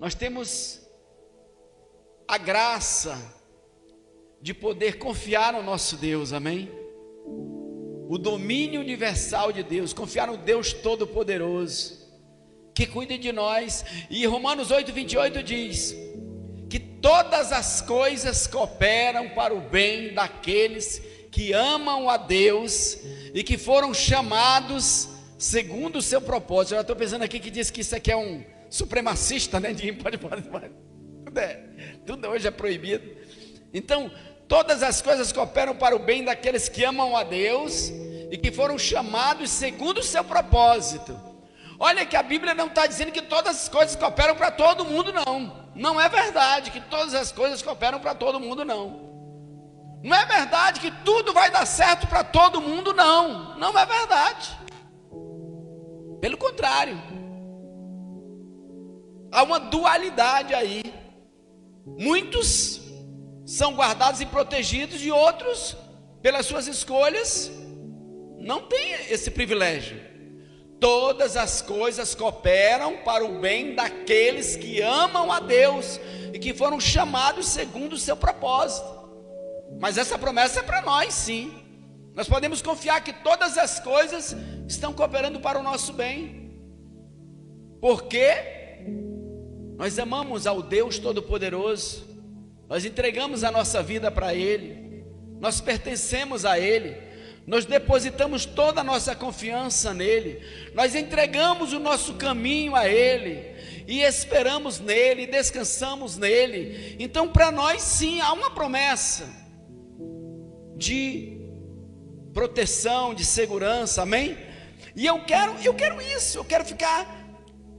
nós temos a graça de poder confiar no nosso Deus, amém? O domínio universal de Deus, confiar no Deus Todo-Poderoso, que cuida de nós. E Romanos 8:28 diz que todas as coisas cooperam para o bem daqueles que amam a Deus e que foram chamados segundo o seu propósito. Eu estou pensando aqui que diz que isso aqui é um supremacista, né? Tudo hoje é proibido. Então, todas as coisas cooperam para o bem daqueles que amam a Deus e que foram chamados segundo o seu propósito. Olha que a Bíblia não está dizendo que todas as coisas cooperam para todo mundo, não. Não é verdade que todas as coisas cooperam para todo mundo, não. Não é verdade que tudo vai dar certo para todo mundo, não. Não é verdade. Pelo contrário, há uma dualidade aí. Muitos são guardados e protegidos e outros, pelas suas escolhas, não têm esse privilégio. Todas as coisas cooperam para o bem daqueles que amam a Deus e que foram chamados segundo o seu propósito. Mas essa promessa é para nós, sim. Nós podemos confiar que todas as coisas estão cooperando para o nosso bem, porque nós amamos ao Deus Todo-Poderoso, nós entregamos a nossa vida para Ele, nós pertencemos a Ele, nós depositamos toda a nossa confiança nele, nós entregamos o nosso caminho a Ele, e esperamos nele, descansamos nele. Então para nós sim, há uma promessa de proteção, de segurança, amém? E eu quero isso, eu quero ficar,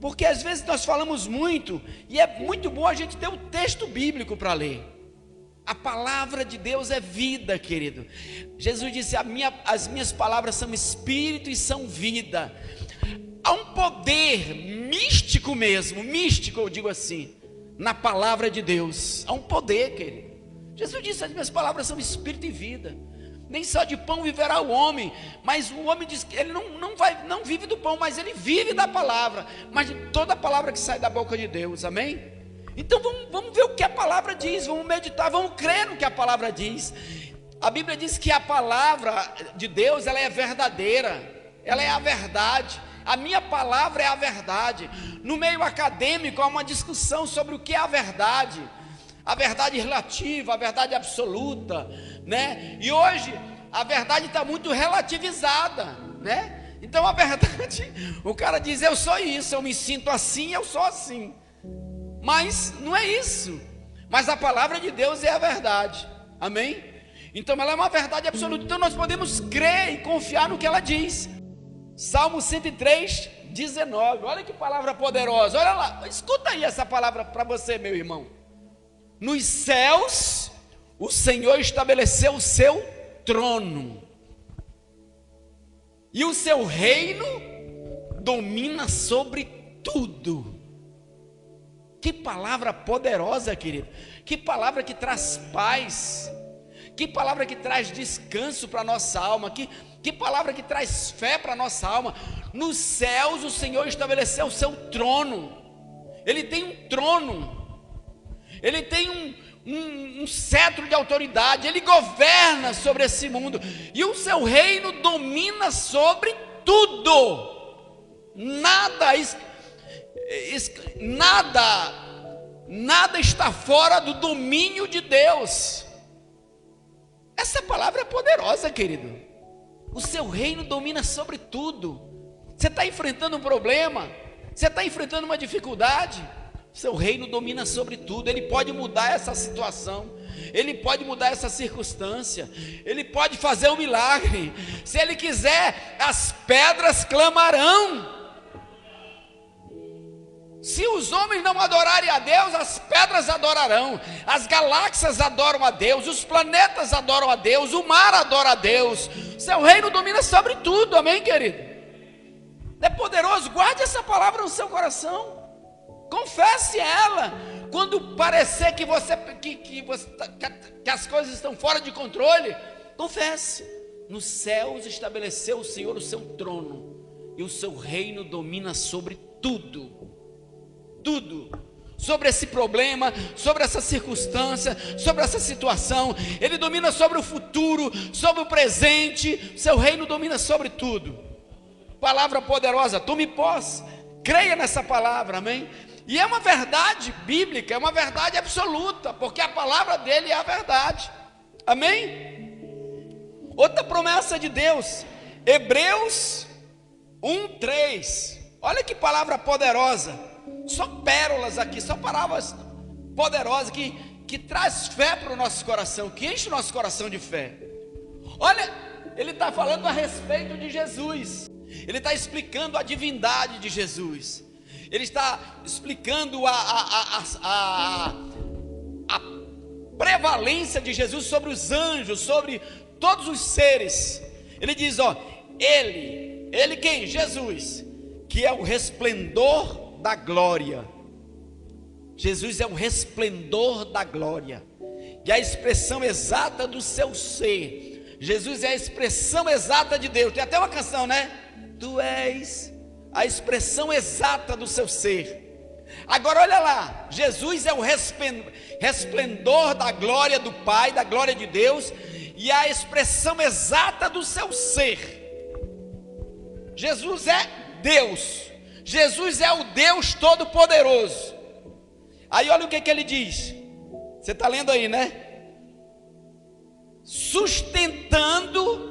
porque às vezes nós falamos muito, e é muito bom a gente ter o texto bíblico para ler. A palavra de Deus é vida, querido. Jesus disse, as minhas palavras são espírito e são vida. Há um poder místico mesmo, místico eu digo assim, na palavra de Deus. Há um poder, querido. Jesus disse, as minhas palavras são espírito e vida. Nem só de pão viverá o homem, mas o homem diz que ele não vive do pão, mas ele vive da palavra, mas de toda a palavra que sai da boca de Deus, amém? Então vamos ver o que a palavra diz, vamos meditar, vamos crer no que a palavra diz. A Bíblia diz que a palavra de Deus, ela é verdadeira, ela é a verdade. A minha palavra é a verdade. No meio acadêmico há uma discussão sobre o que é a verdade relativa, a verdade absoluta, né? E hoje a verdade está muito relativizada, né? Então a verdade, o cara diz, eu sou isso, eu me sinto assim, eu sou assim. Mas não é isso. Mas a palavra de Deus é a verdade, amém? Então ela é uma verdade absoluta. Então nós podemos crer e confiar no que ela diz. Salmo 103, 19. Olha que palavra poderosa. Olha lá, escuta aí essa palavra para você, meu irmão. Nos céus o Senhor estabeleceu o seu trono, e o seu reino domina sobre tudo. Que palavra poderosa, querido. Que palavra que traz paz. Que palavra que traz descanso para a nossa alma. Que palavra que traz fé para a nossa alma. Nos céus o Senhor estabeleceu o seu trono. Ele tem um trono. Ele tem um cetro de autoridade. Ele governa sobre esse mundo. E o seu reino domina sobre tudo. Nada está fora do domínio de Deus. Essa palavra é poderosa, querido. O seu reino domina sobre tudo. Você está enfrentando um problema, você está enfrentando uma dificuldade, o seu reino domina sobre tudo. Ele pode mudar essa situação, Ele pode mudar essa circunstância, Ele pode fazer um milagre. Se Ele quiser, as pedras clamarão. Se os homens não adorarem a Deus, as pedras adorarão, as galáxias adoram a Deus, os planetas adoram a Deus, o mar adora a Deus. Seu reino domina sobre tudo, amém, querido? É poderoso, guarde essa palavra no seu coração, confesse ela. Quando parecer que as coisas estão fora de controle, confesse. Nos céus estabeleceu o Senhor o seu trono, e o seu reino domina sobre tudo. Tudo, sobre esse problema, sobre essa circunstância, sobre essa situação. Ele domina sobre o futuro, sobre o presente. Seu reino domina sobre tudo. Palavra poderosa, tome posse, creia nessa palavra, amém? E é uma verdade bíblica, é uma verdade absoluta, porque a palavra dele é a verdade, amém? Outra promessa de Deus, Hebreus 1:3, olha que palavra poderosa, só pérolas aqui, só palavras poderosas que traz fé para o nosso coração, que enche o nosso coração de fé. Olha, ele está falando a respeito de Jesus, ele está explicando a divindade de Jesus, ele está explicando a prevalência de Jesus sobre os anjos, sobre todos os seres. Ele diz, ó, ele quem? Jesus, que é o resplendor da glória. Jesus é o resplendor da glória, e a expressão exata do seu ser. Jesus é a expressão exata de Deus. Tem até uma canção, né? Tu és a expressão exata do seu ser. Agora olha lá, Jesus é o resplendor da glória do Pai, da glória de Deus, e a expressão exata do seu ser. Jesus é Deus, Jesus é o Deus Todo-Poderoso. Aí olha o que ele diz, você está lendo aí, né? Sustentando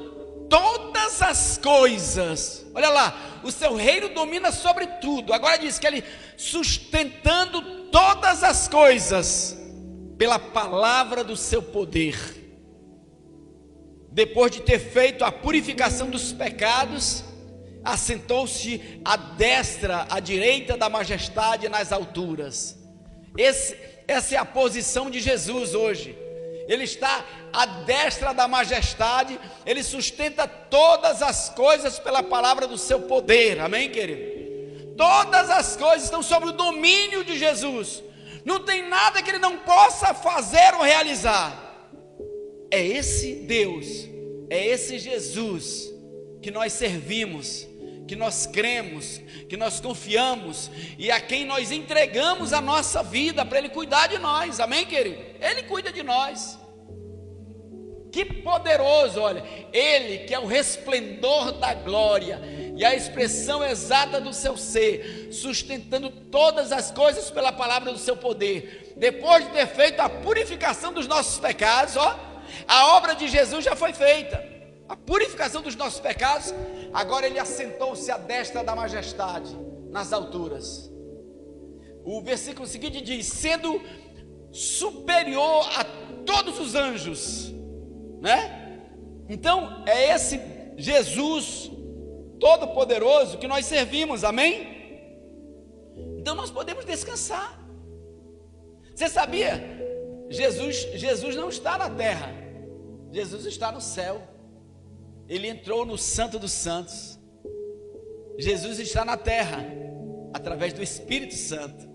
todas as coisas, olha lá, o seu reino domina sobre tudo. Agora diz que ele sustentando todas as coisas pela palavra do seu poder. Depois de ter feito a purificação dos pecados, assentou-se à destra, à direita da majestade nas alturas. Essa é a posição de Jesus hoje. Ele está à destra da majestade, ele sustenta todas as coisas pela palavra do seu poder, amém, querido? Todas as coisas estão sob o domínio de Jesus, não tem nada que ele não possa fazer ou realizar. É esse Deus, é esse Jesus que nós servimos, que nós cremos, que nós confiamos, e a quem nós entregamos a nossa vida para ele cuidar de nós, amém, querido? Ele cuida de nós. Que poderoso, olha, ele que é o resplendor da glória e a expressão exata do seu ser, sustentando todas as coisas pela palavra do seu poder. Depois de ter feito a purificação dos nossos pecados, ó, a obra de Jesus já foi feita, a purificação dos nossos pecados. Agora ele assentou-se à destra da majestade nas alturas. O versículo seguinte diz, sendo superior a todos os anjos, né? Então é esse Jesus todo-poderoso que nós servimos, amém? Então nós podemos descansar. Você sabia? Jesus não está na terra, Jesus está no céu. Ele entrou no Santo dos Santos. Jesus está na terra através do Espírito Santo.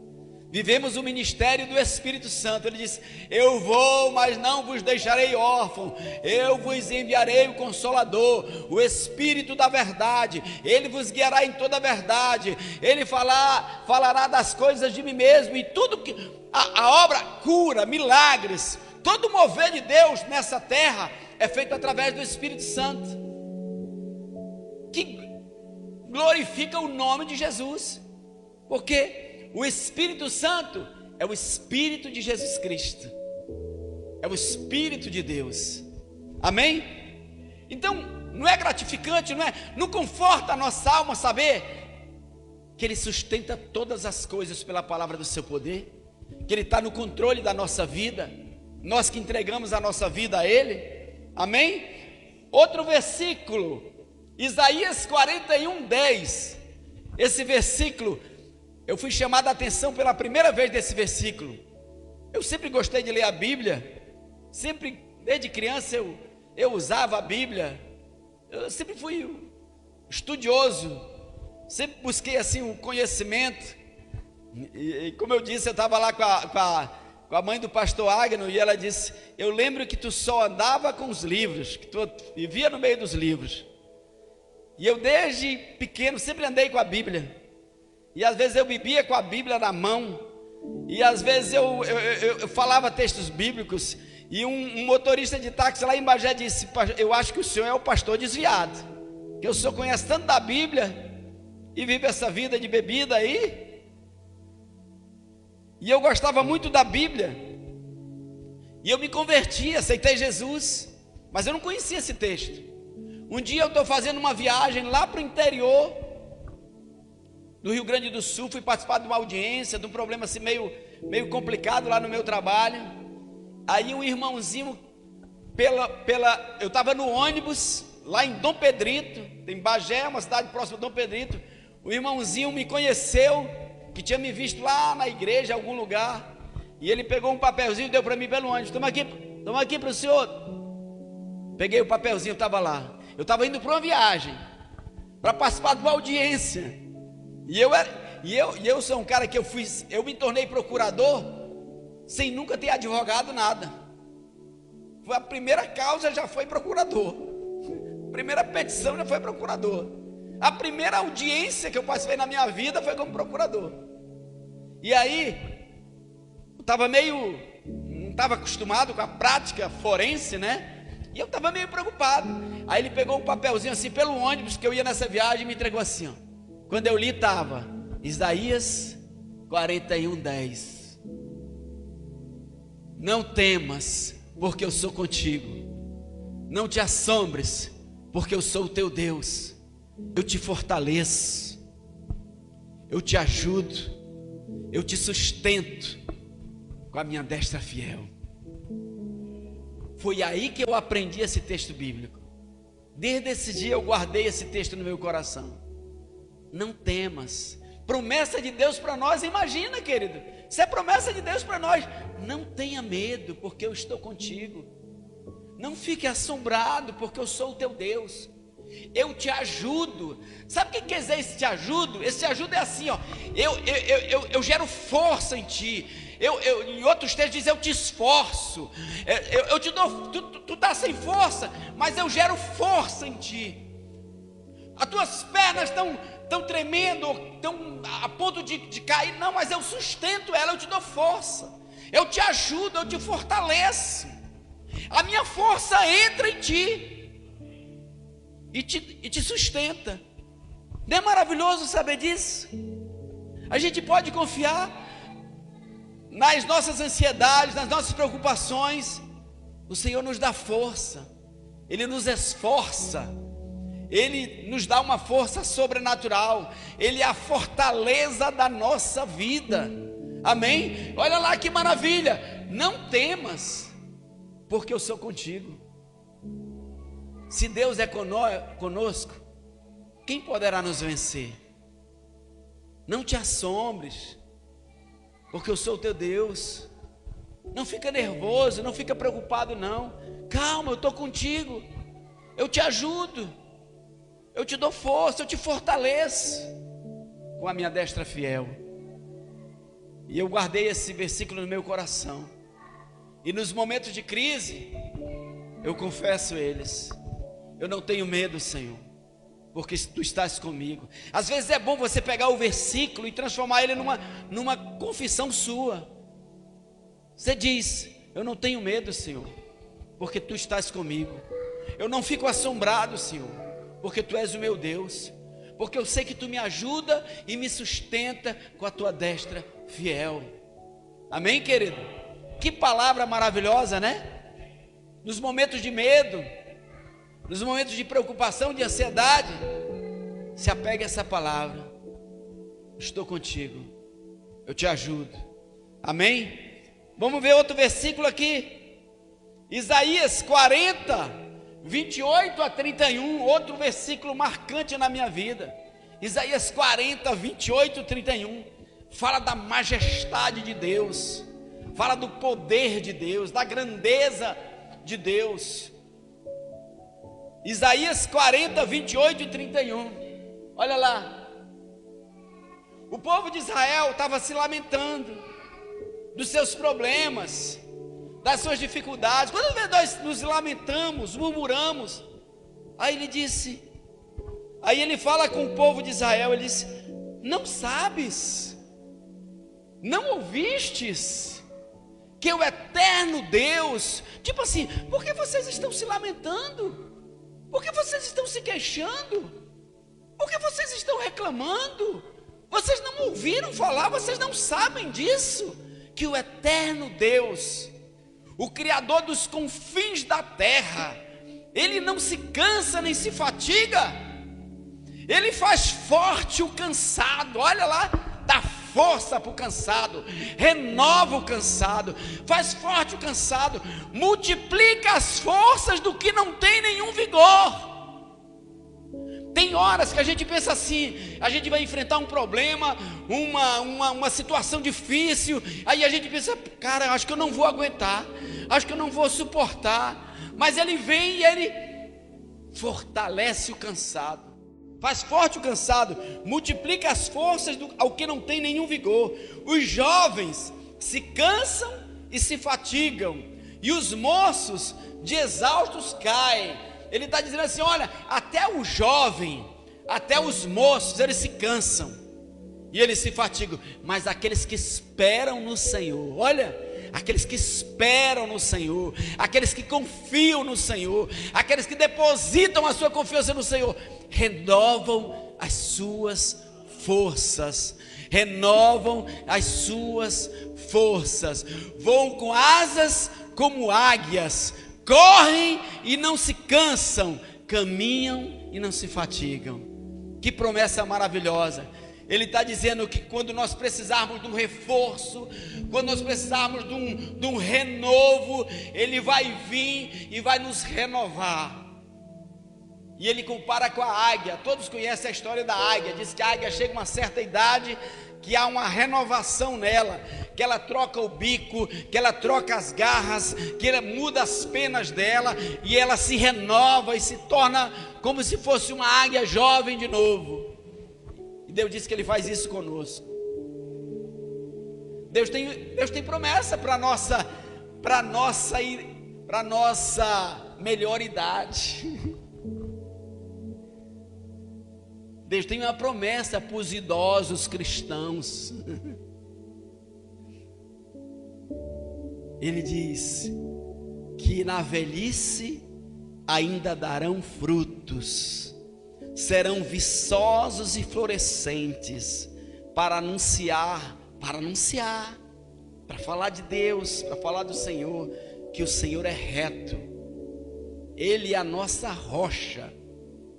Vivemos o ministério do Espírito Santo. Ele disse, eu vou, mas não vos deixarei órfão, eu vos enviarei o Consolador, o Espírito da verdade, ele vos guiará em toda a verdade, ele falará das coisas de mim mesmo, e tudo que a obra, cura, milagres, todo o mover de Deus nessa terra é feito através do Espírito Santo, que glorifica o nome de Jesus, porque o Espírito Santo é o Espírito de Jesus Cristo, é o Espírito de Deus, amém? Então, não é gratificante, não conforta a nossa alma saber que Ele sustenta todas as coisas pela palavra do seu poder, que Ele está no controle da nossa vida, nós que entregamos a nossa vida a Ele, amém? Outro versículo, Isaías 41:10, esse versículo, eu fui chamado a atenção pela primeira vez desse versículo. Eu sempre gostei de ler a Bíblia, sempre, desde criança eu usava a Bíblia, eu sempre fui estudioso, sempre busquei assim o conhecimento, e como eu disse, eu estava lá com a mãe do pastor Agno, e ela disse, eu lembro que tu só andava com os livros, que tu vivia no meio dos livros, e eu desde pequeno sempre andei com a Bíblia, e às vezes eu bebia com a Bíblia na mão, E às vezes eu falava textos bíblicos, e um motorista de táxi lá em Bagé disse: eu acho que o senhor é o pastor desviado, que o senhor conhece tanto da Bíblia e vive essa vida de bebida aí. E eu gostava muito da Bíblia, e eu me converti, aceitei Jesus, mas eu não conhecia esse texto. Um dia eu estou fazendo uma viagem lá para o interior do Rio Grande do Sul, fui participar de uma audiência, de um problema assim meio complicado lá no meu trabalho. Aí um irmãozinho, eu estava no ônibus, lá em Dom Pedrito, em Bagé, uma cidade próxima de Dom Pedrito. O irmãozinho me conheceu, que tinha me visto lá na igreja, em algum lugar, e ele pegou um papelzinho e deu para mim pelo ônibus: toma aqui para o senhor. Peguei o papelzinho, estava lá. Eu estava indo para uma viagem, para participar de uma audiência, e eu sou um cara que eu me tornei procurador, sem nunca ter advogado nada. Foi a primeira causa, já foi procurador. Primeira petição, já foi procurador. A primeira audiência que eu participei na minha vida foi como procurador. E aí, eu estava não estava acostumado com a prática forense, né? E eu estava meio preocupado. Aí ele pegou um papelzinho assim pelo ônibus que eu ia nessa viagem e me entregou assim, ó. Quando eu li, estava Isaías 41:10. Não temas, porque eu sou contigo. Não te assombres, porque eu sou o teu Deus. Eu te fortaleço, eu te ajudo, eu te sustento com a minha destra fiel. Foi aí que eu aprendi esse texto bíblico. Desde esse dia eu guardei esse texto no meu coração. Não temas. Promessa de Deus para nós. Imagina, querido, isso é promessa de Deus para nós. Não tenha medo, porque eu estou contigo. Não fique assombrado, porque eu sou o teu Deus. Eu te ajudo. Sabe o que quer dizer esse te ajudo? Esse te ajudo é assim, ó. Eu gero força em ti. Em outros textos diz: eu te esforço. Eu te dou. Tu está sem força, mas eu gero força em ti. As tuas pernas estão tremendo, estão a ponto de cair. Não, mas eu sustento ela, eu te dou força. Eu te ajudo, eu te fortaleço. A minha força entra em ti e te sustenta. Não é maravilhoso saber disso? A gente pode confiar nas nossas ansiedades, nas nossas preocupações. O Senhor nos dá força, Ele nos esforça, Ele nos dá uma força sobrenatural. Ele é a fortaleza da nossa vida. Amém? Olha lá que maravilha. Não temas, porque eu sou contigo. Se Deus é conosco, quem poderá nos vencer? Não te assombres, porque eu sou o teu Deus. Não fica nervoso, não fica preocupado não. Calma, eu estou contigo. Eu te ajudo, eu te dou força, eu te fortaleço com a minha destra fiel. E eu guardei esse versículo no meu coração. E nos momentos de crise, eu confesso eles. Eu não tenho medo, Senhor, porque tu estás comigo. Às vezes é bom você pegar o versículo e transformar ele numa confissão sua. Você diz: eu não tenho medo, Senhor, porque tu estás comigo. Eu não fico assombrado, Senhor, porque tu és o meu Deus. Porque eu sei que tu me ajuda e me sustenta com a tua destra fiel. Amém, querido? Que palavra maravilhosa, né? Nos momentos de medo, nos momentos de preocupação, de ansiedade, se apegue a essa palavra: estou contigo, eu te ajudo. Amém? Vamos ver outro versículo aqui, Isaías 40, 28 a 31, outro versículo marcante na minha vida. Isaías 40, 28 e 31, fala da majestade de Deus, fala do poder de Deus, da grandeza de Deus. Isaías 40, 28 e 31, olha lá. O povo de Israel estava se lamentando dos seus problemas, das suas dificuldades. Quando nós nos lamentamos, murmuramos, aí ele fala com o povo de Israel, ele diz: não sabes, Não ouvistes que o eterno Deus, tipo assim, por que vocês estão se lamentando? Por que vocês estão se queixando? Por que vocês estão reclamando? Vocês não ouviram falar, vocês não sabem disso, que o eterno Deus, o Criador dos confins da terra, Ele não se cansa nem se fatiga, Ele faz forte o cansado, olha lá, dá força para o cansado, renova o cansado, faz forte o cansado, multiplica as forças do que não tem nenhum vigor. Tem horas que a gente pensa assim, a gente vai enfrentar um problema, uma situação difícil, aí a gente pensa, cara, acho que eu não vou aguentar, acho que eu não vou suportar, mas Ele vem e Ele fortalece o cansado, faz forte o cansado, multiplica as forças ao que não tem nenhum vigor. Os jovens se cansam e se fatigam, e os moços de exaustos caem. Ele está dizendo assim, olha, até o jovem, até os moços, eles se cansam e eles se fatigam, mas aqueles que esperam no Senhor, olha, aqueles que esperam no Senhor, aqueles que confiam no Senhor, aqueles que depositam a sua confiança no Senhor, renovam as suas forças, renovam as suas forças, voam com asas como águias, correm e não se cansam, caminham e não se fatigam. Que promessa maravilhosa! Ele está dizendo que quando nós precisarmos de um reforço, quando nós precisarmos de um renovo, Ele vai vir e vai nos renovar. E Ele compara com a águia. Todos conhecem a história da águia. Diz que a águia chega a uma certa idade, que há uma renovação nela, que ela troca o bico, que ela troca as garras, que ela muda as penas dela, e ela se renova e se torna como se fosse uma águia jovem de novo. E Deus disse que Ele faz isso conosco. Deus tem promessa para a nossa melhor idade. Deus tem uma promessa para os idosos cristãos. Ele diz que na velhice ainda darão frutos, serão viçosos e florescentes, para anunciar, para falar de Deus, para falar do Senhor, que o Senhor é reto, Ele é a nossa rocha,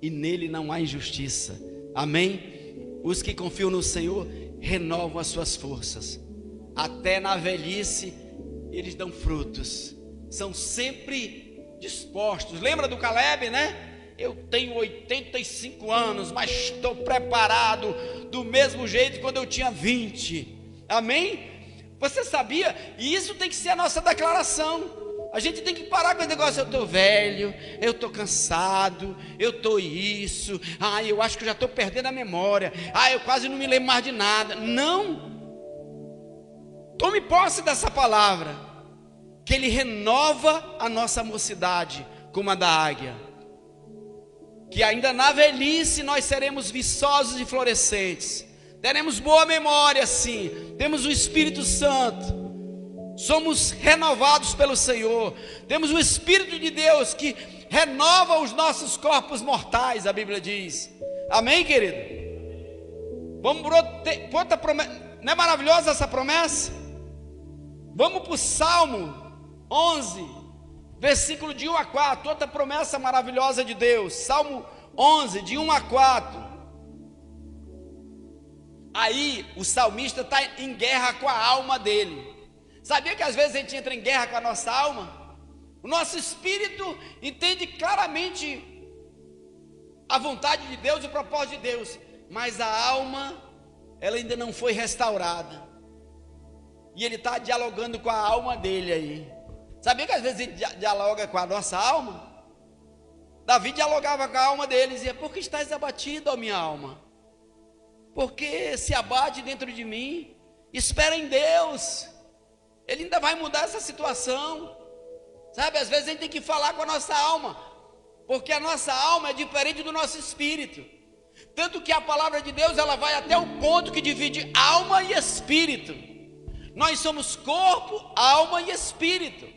e nele não há injustiça. Amém? Os que confiam no Senhor renovam as suas forças, até na velhice eles dão frutos, são sempre dispostos. Lembra do Caleb, né? Eu tenho 85 anos, mas estou preparado do mesmo jeito quando eu tinha 20. Amém? Você sabia? E isso tem que ser a nossa declaração. A gente tem que parar com esse negócio, eu estou velho, eu estou cansado, eu estou isso, eu acho que eu já estou perdendo a memória, eu quase não me lembro mais de nada. Não, tome posse dessa palavra, que Ele renova a nossa mocidade, como a da águia, que ainda na velhice nós seremos viçosos e florescentes, teremos boa memória sim, temos o Espírito Santo, somos renovados pelo Senhor, temos o Espírito de Deus que renova os nossos corpos mortais, a Bíblia diz. Amém, querido? Vamos para outra promessa. Não é maravilhosa essa promessa? Vamos para o Salmo 11, versículo de 1 a 4, outra promessa maravilhosa de Deus. Salmo 11, de 1 a 4. Aí o salmista está em guerra com a alma dele. Sabia que às vezes a gente entra em guerra com a nossa alma? O nosso espírito entende claramente a vontade de Deus e o propósito de Deus, mas a alma, ela ainda não foi restaurada, e ele está dialogando com a alma dele aí. Sabia que às vezes ele dialoga com a nossa alma? Davi dialogava com a alma dele e dizia: por que estás abatido, ó minha alma? Por que se abate dentro de mim? Espera em Deus, Ele ainda vai mudar essa situação. Sabe, às vezes a gente tem que falar com a nossa alma, porque a nossa alma é diferente do nosso espírito. Tanto que a palavra de Deus, ela vai até o ponto que divide alma e espírito. Nós somos corpo, alma e espírito.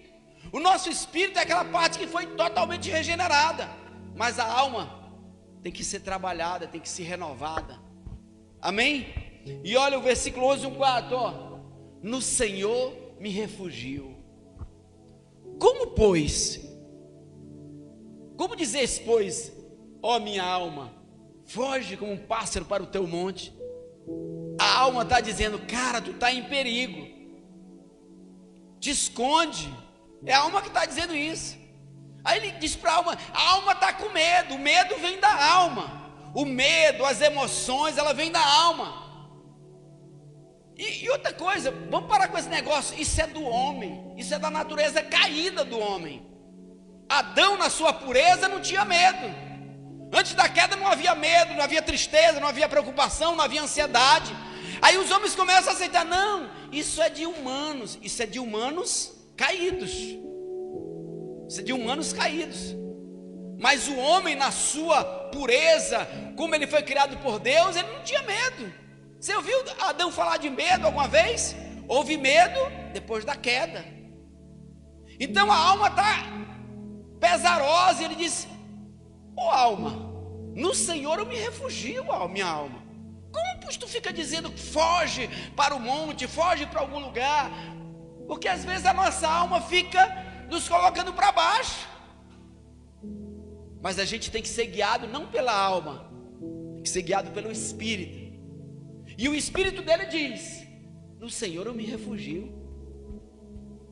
O nosso espírito é aquela parte que foi totalmente regenerada, mas a alma tem que ser trabalhada, tem que ser renovada. Amém? E olha o versículo 11, 4, ó. No Senhor me refugio. Como dizes, pois, ó minha alma, foge como um pássaro para o teu monte. A alma está dizendo, cara, tu está em perigo, te esconde. É a alma que está dizendo isso. Aí ele diz para a alma está com medo. O medo vem da alma. O medo, as emoções, ela vem da alma. E outra coisa, vamos parar com esse negócio. Isso é do homem, isso é da natureza caída do homem. Adão, na sua pureza, não tinha medo. Antes da queda não havia medo, não havia tristeza, não havia preocupação, não havia ansiedade. Aí os homens começam a aceitar, não, isso é de humanos, isso é de humanos caídos. Isso é de humanos caídos. Mas o homem, na sua pureza, como ele foi criado por Deus, ele não tinha medo. Você ouviu Adão falar de medo alguma vez? Houve medo depois da queda. Então a alma está pesarosa, e ele diz, ó alma, no Senhor eu me refugio, ó minha alma. Como tu fica dizendo, foge para o monte, foge para algum lugar? Porque às vezes a nossa alma fica nos colocando para baixo. Mas a gente tem que ser guiado não pela alma, tem que ser guiado pelo Espírito. E o Espírito dele diz, no Senhor eu me refugio.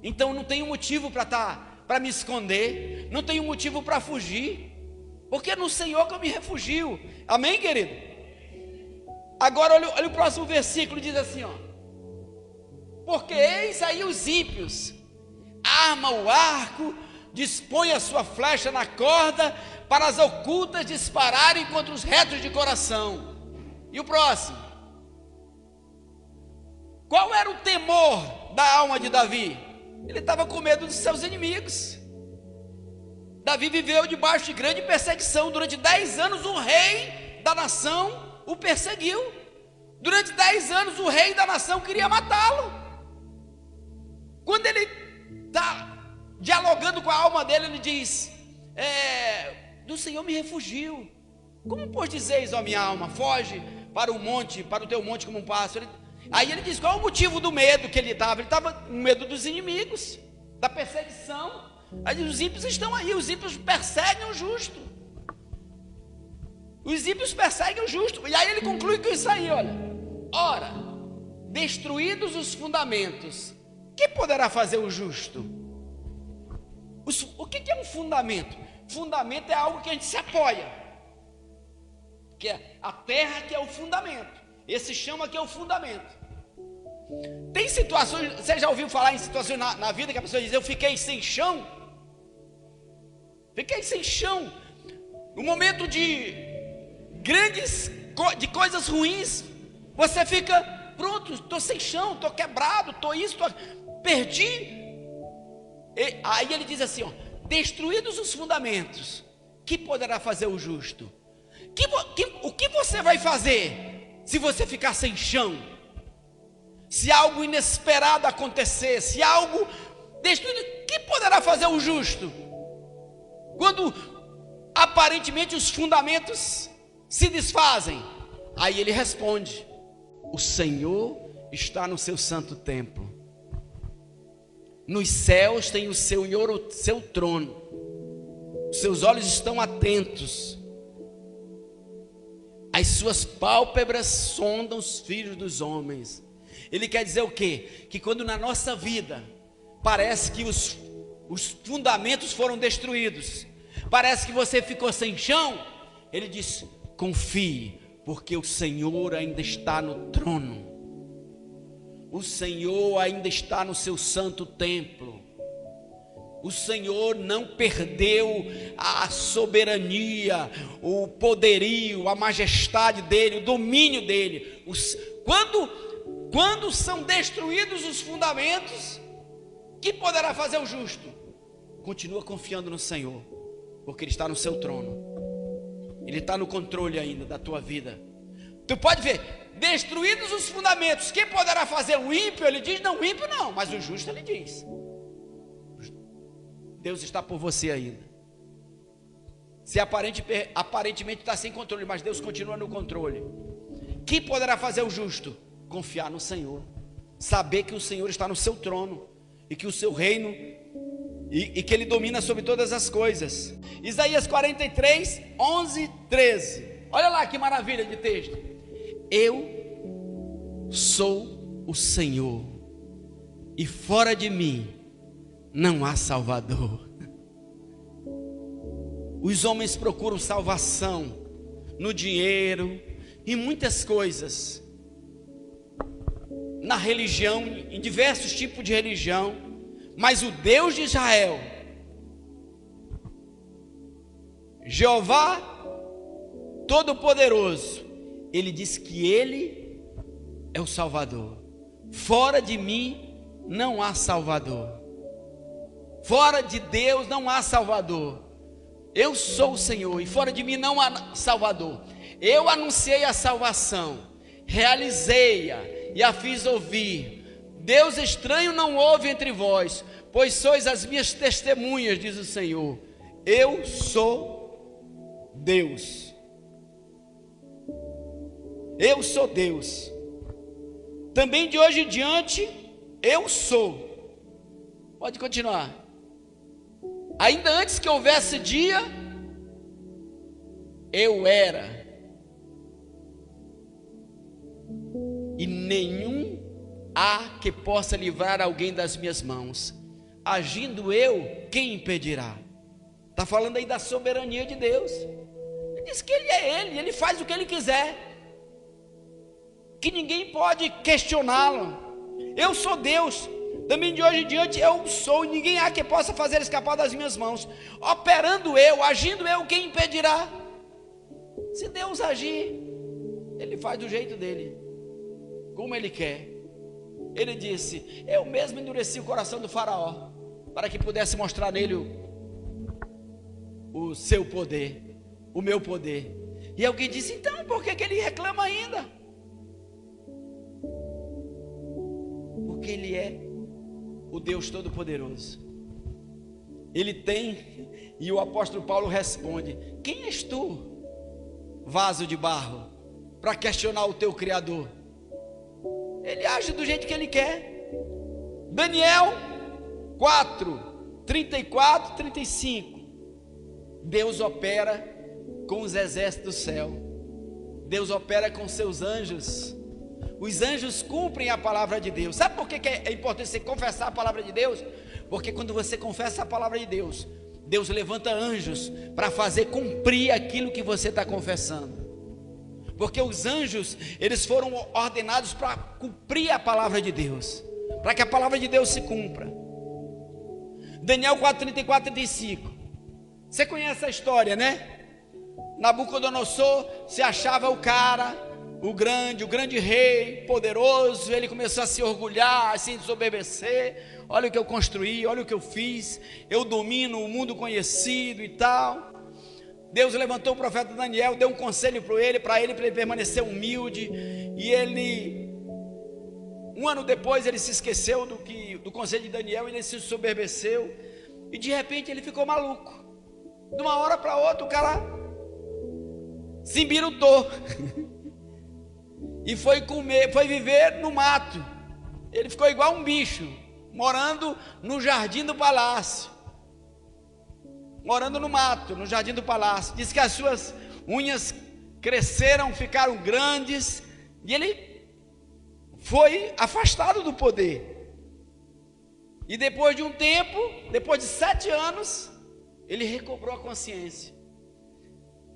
Então não tenho motivo para me esconder, não tenho motivo para fugir, porque é no Senhor que eu me refugio. Amém, querido? Agora olha o próximo versículo, diz assim, ó: porque eis aí os ímpios, arma o arco, dispõe a sua flecha na corda, para as ocultas dispararem contra os retos de coração. E o próximo, qual era o temor da alma de Davi? Ele estava com medo dos seus inimigos. Davi viveu debaixo de grande perseguição. Durante 10 anos o rei da nação o perseguiu. Durante 10 anos o rei da nação queria matá-lo. Quando ele está dialogando com a alma dele, ele diz, do Senhor me refugio. Como pois dizeis, ó minha alma, foge para o monte, para o teu monte como um pássaro? Aí ele diz, qual é o motivo do medo que ele estava? Ele estava com medo dos inimigos, da perseguição. Aí os ímpios estão aí, os ímpios perseguem o justo. Os ímpios perseguem o justo. E aí ele conclui com isso aí, olha: ora, destruídos os fundamentos, que poderá fazer o justo? O que é um fundamento? Fundamento é algo que a gente se apoia, que é a terra, que é o fundamento. Esse chão aqui é o fundamento. Tem situações, você já ouviu falar em situações na vida que a pessoa diz, eu fiquei sem chão? Fiquei sem chão. No momento de de coisas ruins, você fica, pronto, estou sem chão, estou quebrado, estou isso, perdi. Aí ele diz assim, ó: destruídos os fundamentos, que poderá fazer o justo? O que você vai fazer se você ficar sem chão? Se algo inesperado acontecer, se algo destruído, que poderá fazer o justo? Quando aparentemente os fundamentos se desfazem. Aí ele responde: o Senhor está no seu santo templo, nos céus tem o seu trono, os seus olhos estão atentos, as suas pálpebras sondam os filhos dos homens. Ele quer dizer o quê? Que quando na nossa vida parece que os fundamentos foram destruídos, parece que você ficou sem chão, ele diz: confie, porque o Senhor ainda está no trono, o Senhor ainda está no seu santo templo. O Senhor não perdeu a soberania, o poderio, a majestade dele, o domínio dele. Quando são destruídos os fundamentos, que poderá fazer o justo? Continua confiando no Senhor, porque Ele está no seu trono, Ele está no controle ainda da tua vida. Tu pode ver, destruídos os fundamentos, quem poderá fazer? O ímpio? Ele diz, não, o ímpio não, mas o justo ele diz. Deus está por você ainda. Se aparentemente está sem controle, mas Deus continua no controle. Quem poderá fazer o justo? Confiar no Senhor, saber que o Senhor está no seu trono, e que o seu reino, e que Ele domina sobre todas as coisas. Isaías 43, 11, 13, olha lá que maravilha de texto. Eu sou o Senhor, e fora de mim não há Salvador. Os homens procuram salvação no dinheiro, em muitas coisas, na religião, em diversos tipos de religião, mas o Deus de Israel, Jeová Todo-Poderoso, Ele diz que Ele é o Salvador. Fora de mim não há Salvador. Fora de Deus não há Salvador. Eu sou o Senhor, e fora de mim não há Salvador. Eu anunciei a salvação, realizei-a e a fiz ouvir. Deus estranho não houve entre vós, pois sois as minhas testemunhas, diz o Senhor. Eu sou Deus. Eu sou Deus. Também de hoje em diante, eu sou. Pode continuar. Ainda antes que houvesse dia, eu era. E nenhum há que possa livrar alguém das minhas mãos. Agindo eu, quem impedirá? Está falando aí da soberania de Deus. Ele diz que Ele é Ele faz o que Ele quiser, que ninguém pode questioná-lo. Eu sou Deus. Também de hoje em diante eu sou, e ninguém há que possa fazer escapar das minhas mãos. Operando eu, agindo eu, quem impedirá? Se Deus agir, Ele faz do jeito dele, como Ele quer. Ele disse, eu mesmo endureci o coração do faraó, para que pudesse mostrar nele o seu poder, o meu poder. E alguém disse, então por que ele reclama ainda? Porque Ele é o Deus Todo-Poderoso. Ele tem, e o apóstolo Paulo responde, quem és tu, vaso de barro, para questionar o teu Criador? Ele age do jeito que Ele quer. Daniel 4, 34, 35. Deus opera com os exércitos do céu. Deus opera com seus anjos. Os anjos cumprem a palavra de Deus. Sabe por que é importante você confessar a palavra de Deus? Porque quando você confessa a palavra de Deus, Deus levanta anjos para fazer cumprir aquilo que você está confessando. Porque os anjos, eles foram ordenados para cumprir a palavra de Deus, para que a palavra de Deus se cumpra. Daniel 4, 34, 35. Você conhece a história, né? Nabucodonosor se achava o cara, o grande rei, poderoso. Ele começou a se orgulhar, a se ensoberbecer. Olha o que eu construí, olha o que eu fiz, eu domino o mundo conhecido e tal. Deus levantou o profeta Daniel, deu um conselho para ele permanecer humilde. E ele, um ano depois, ele se esqueceu do conselho de Daniel, ele se ensoberbeceu, e de repente ele ficou maluco. De uma hora para outra o cara se embirutou e foi viver no mato. Ele ficou igual um bicho, morando no jardim do palácio, morando no mato, no jardim do palácio. Diz que as suas unhas cresceram, ficaram grandes, e ele foi afastado do poder. E depois de um tempo, depois de 7 anos, ele recobrou a consciência.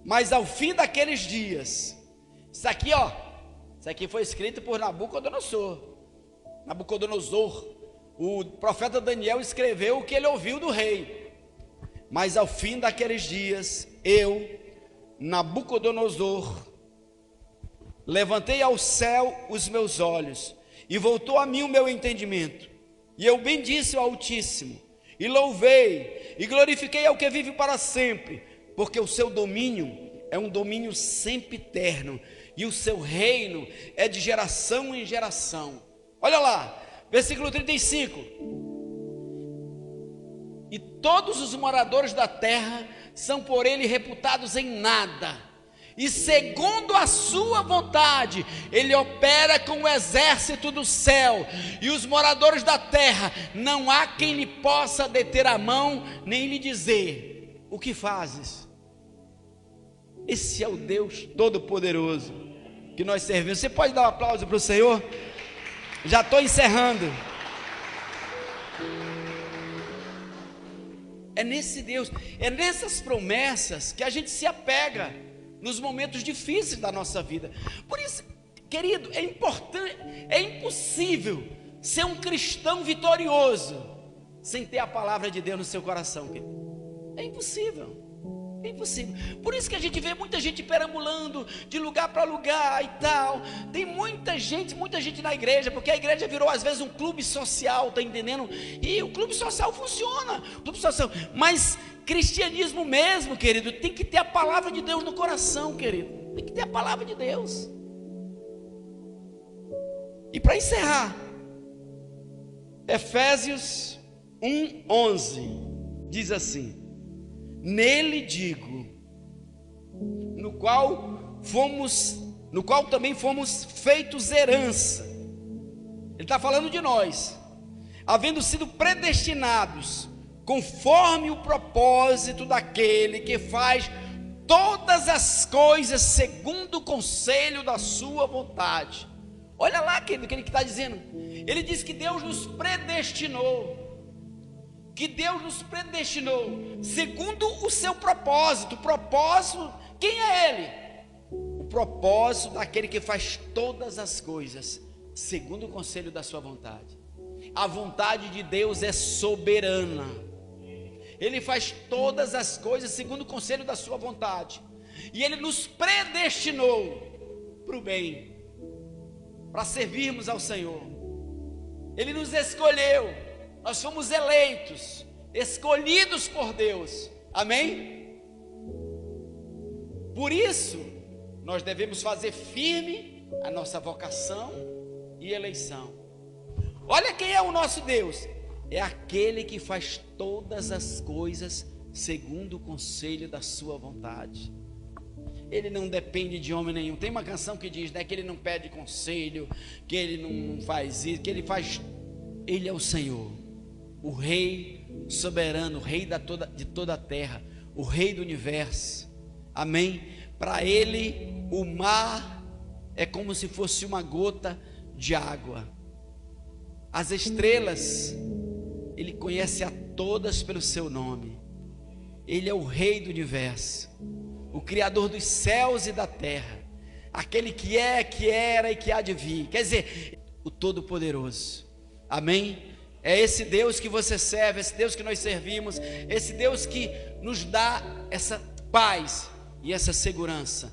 Mas ao fim daqueles dias, isso aqui foi escrito por Nabucodonosor. O profeta Daniel escreveu o que ele ouviu do rei. Mas ao fim daqueles dias, eu, Nabucodonosor, levantei ao céu os meus olhos, e voltou a mim o meu entendimento, e eu bendisse o Altíssimo, e louvei, e glorifiquei ao que vive para sempre, porque o seu domínio é um domínio sempre eterno, e o seu reino é de geração em geração. Olha lá, versículo 35. E todos os moradores da terra são por ele reputados em nada, e segundo a sua vontade, ele opera com o exército do céu, e os moradores da terra, não há quem lhe possa deter a mão, nem lhe dizer: o que fazes? Esse é o Deus Todo-Poderoso que nós servimos. Você pode dar um aplauso para o Senhor? Já estou encerrando. É nesse Deus, é nessas promessas que a gente se apega nos momentos difíceis da nossa vida. Por isso, querido, é importante, é impossível ser um cristão vitorioso sem ter a palavra de Deus no seu coração, querido. É impossível. É impossível. Por isso que a gente vê muita gente perambulando de lugar para lugar e tal. Tem muita gente na igreja, porque a igreja virou às vezes um clube social, tá entendendo? E o clube social funciona, clube social. Mas cristianismo mesmo, querido, tem que ter a palavra de Deus no coração, querido. Tem que ter a palavra de Deus. E para encerrar, Efésios 1:11 diz assim: nele digo, no qual também fomos feitos herança. Ele está falando de nós, havendo sido predestinados conforme o propósito daquele que faz todas as coisas segundo o conselho da sua vontade. Olha lá, querido, o que ele está dizendo. Ele diz que Deus nos predestinou, segundo o seu propósito. Propósito, quem é ele? O propósito daquele que faz todas as coisas segundo o conselho da sua vontade. A vontade de Deus é soberana. Ele faz todas as coisas segundo o conselho da sua vontade, e ele nos predestinou para o bem, para servirmos ao Senhor. Ele nos escolheu. Nós fomos eleitos, escolhidos por Deus, amém? Por isso, nós devemos fazer firme a nossa vocação e eleição. Olha quem é o nosso Deus: é aquele que faz todas as coisas segundo o conselho da sua vontade. Ele não depende de homem nenhum. Tem uma canção que diz, né, que ele não pede conselho, que ele não faz isso, que ele faz. Ele é o Senhor, o Rei soberano, o Rei de toda a terra, o Rei do universo, amém? Para ele o mar é como se fosse uma gota de água. As estrelas, ele conhece a todas pelo seu nome. Ele é o Rei do universo, o Criador dos céus e da terra, aquele que é, que era e que há de vir, quer dizer, o Todo-Poderoso, amém? É esse Deus que você serve, esse Deus que nós servimos, esse Deus que nos dá essa paz e essa segurança.